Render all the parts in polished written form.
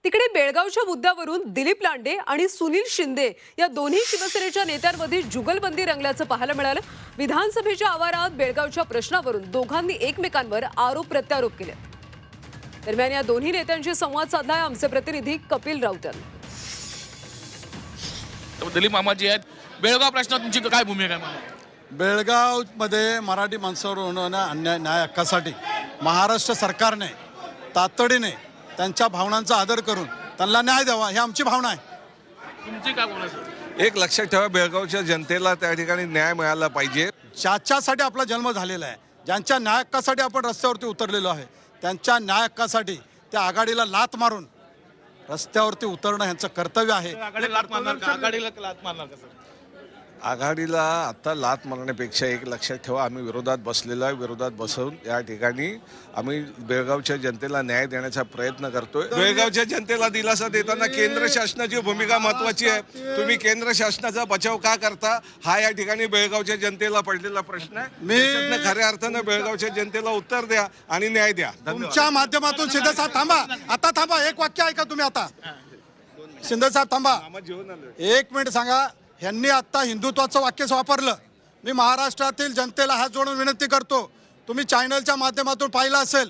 तिकडे बेळगावच्या मुद्द्यावरून दिलीप लांडे आणि सुनील शिंदे या दोन्ही शिवसेनेच्या नेत्यांमध्ये जुगलबंदी रंगल्याचं पाहायला मिळालं। विधानसभेच्या आवारात बेळगावच्या प्रश्नावरून दोघांनी एकमेकांवर आरोप प्रत्यारोप केले। दरम्यान या दोन्ही नेत्यांशी संवाद साधलाय आमचे प्रतिनिधी कपिल राऊत। दिलीप मामाजी आहेत, बेळगाव प्रश्नात तुमची काय भूमिका आहे? बेळगाव मध्ये मराठी माणसावर होणाऱ्या अन्याय न्याय हक्कासाठी महाराष्ट्र सरकारने तातडीने त्यांच्या भावनांचा आदर करून त्यांना न्याय द्यावा ही आमची भावना आहे। तुमची काय भावना आहे? एक लक्षात ठेवा, बेळगावच्या जनतेला त्या ठिकाणी न्याय मिळाला पाहिजे। ज्याच्यासाठी आपला जन्म झालेला आहे, ज्यांच्या न्याय हक्कासाठी आपण रस्त्यावरती उतरलेलो आहे, त्यांच्या न्याय हक्कासाठी त्या आघाडीला लात मारून रस्त्यावरती उतरणं ह्यांचं कर्तव्य आहे। आघाडीला लात मारणार का? आघाडीला लात मारणार का सर? आघाडीला आता लात मारण्यापेक्षा एक लक्षात ठेवा, आम्ही विरोधात बसलेलो आहे। विरोधात बसून या ठिकाणी आम्ही बेळगावच्या जनतेला न्याय देण्याचा प्रयत्न करतोय। बेळगावच्या जनतेला दिलासा देताना केंद्र शासनाची भूमिका महत्त्वाची आहे। तुम्ही केंद्र शासनाचा बचाव का करता, हा या ठिकाणी बेळगावच्या जनतेला पडलेला प्रश्न आहे। मी खऱ्या अर्थानं बेळगावच्या जनतेला उत्तर द्या आणि न्याय द्या। तुमच्या माध्यमातून शिंदे साहेब थांबा, आता थांबा, एक वाक्य ऐका तुम्ही। आता शिंदे साहेब थांबा, एक मिनिट सांगा। ह्यांनी आता हिंदुत्वाचं वाक्यच वापरलं। मी महाराष्ट्रातील जनतेला हात जोडून विनंती करतो, तुम्ही चॅनलच्या माध्यमातून पाहिलं असेल,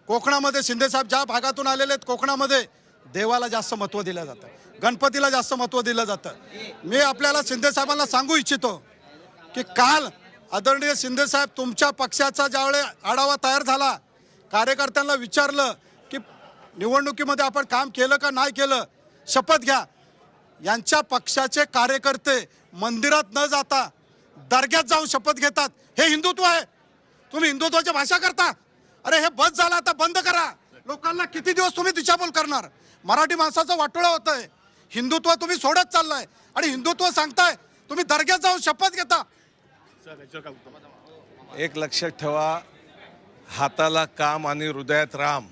कोकणामध्ये शिंदे साहेब ज्या भागातून आलेले आहेत, कोकणामध्ये देवाला जास्त महत्त्व दिलं जातं, गणपतीला जास्त महत्त्व दिलं जातं। मी आपल्याला शिंदे साहेबांना सांगू इच्छितो की काल आदरणीय शिंदे साहेब तुमच्या पक्षाचा ज्यावेळी आढावा तयार झाला, कार्यकर्त्यांना विचारलं की निवडणुकीमध्ये आपण काम केलं का नाही केलं, शपथ घ्या। यांच्या पक्षाचे कार्यकर्ते मंदिरात न जाता दर्ग्यात जाऊन शपथ घेतात। हे हिंदुत्व आहे? तुम्ही हिंदुत्वाची भाषा करता? अरे हे बस झालं, आता बंद करा। लोकांना किती दिवस तुम्ही दिशाभूल करणार? मराठी माणसाचं वाटोळं होतंय। हिंदुत्व तुम्ही सोडत चाललाय आणि हिंदुत्व सांगताय, तुम्ही दर्ग्यात जाऊन शपथ घेता। एक लक्षात ठेवा, हाताला काम आणि हृदयात राम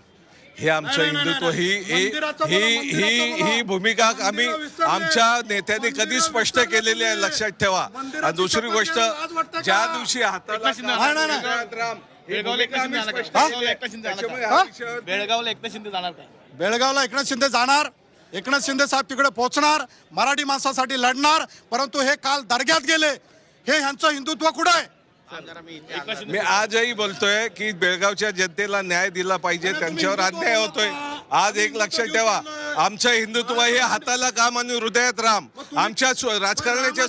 हे आमचं हिंदुत्व ही भूमिका आम्ही आमच्या नेत्यांनी कधी स्पष्ट केलेली आहे, लक्षात ठेवा। आणि दुसरी गोष्ट, ज्या दिवशी हाताला बेळगावला एकनाथ शिंदे जाणार का? बेळगावला एकनाथ शिंदे जाणार, एकनाथ शिंदे साहेब तिकडे पोहोचणार, मराठी माणसासाठी लढणार। परंतु हे काल दर्ग्यात गेले, हे ह्यांचं हिंदुत्व कुठं आहे? मी आजही बोलतोय की बेळगावच्या जनतेला न्याय दिला पाहिजे, त्यांच्यावर अन्याय होतोय। आज एक लक्षात ठेवा, आमचं हिंदुत्व हे हाताला काम आणि हृदयात राम। आमच्या राजकारणाच्या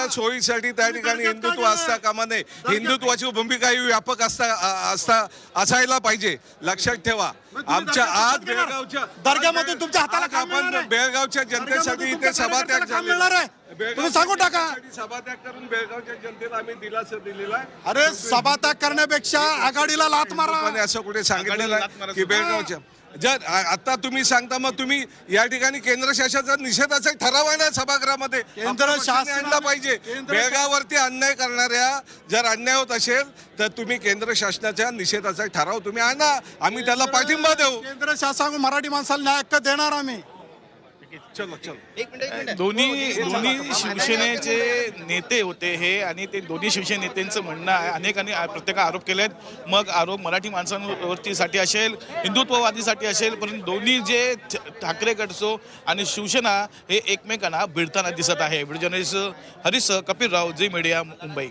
सोयीसाठी त्या ठिकाणी हिंदुत्व असता कामा नये। हिंदुत्वाची भूमिका ही व्यापक असायला पाहिजे, लक्षात ठेवा। आमच्या आज बेळगावच्या दर्ग्यामध्ये तुमच्या हाताला आपण बेळगावच्या जनतेसाठी इथे सभात्याग झालेला आहे। तुम्ही सांगू टाका, सभात्याग करून बेळगावच्या जनतेला आम्ही दिलासा दिलेला आहे। अरे सभात्याग करण्यापेक्षा आघाडीला लात मारा, असं कुठे सांगितलेलं आहे की बेळगावच्या? जर आता तुम्ही सांगता, मग तुम्ही या ठिकाणी केंद्र शासनाचा निषेधाचा ठराव आहे ना सभागृहामध्ये, केंद्र शासन आणला पाहिजे। बेळगाववरती अन्याय करणाऱ्या जर अन्याय होत असेल तर तुम्ही केंद्र शासनाच्या निषेधाचा ठराव तुम्ही आणा, आम्ही त्याला पाठिंबा देऊ। केंद्र शासन मराठी माणसाला न्याय हक्क देणार आम्ही। चलो दोन्ही शिवसेनेचे नेते होते हे, आणि ते दोन्ही शिवसेने नेत्यांचं म्हणणं आहे, अनेकांनी प्रत्येक आरोप केलेत। मग आरोप मराठी माणसांवरतीसाठी असेल, हिंदुत्ववादीसाठी असेल, परंतु दोन्ही जे ठाकरे गटसो आणि शिवसेना हे एकमेकांना भिडताना दिसत आहे। व्हिडिओ जर्नलिस्ट हरीश कपिल राव, झी मीडिया, मुंबई।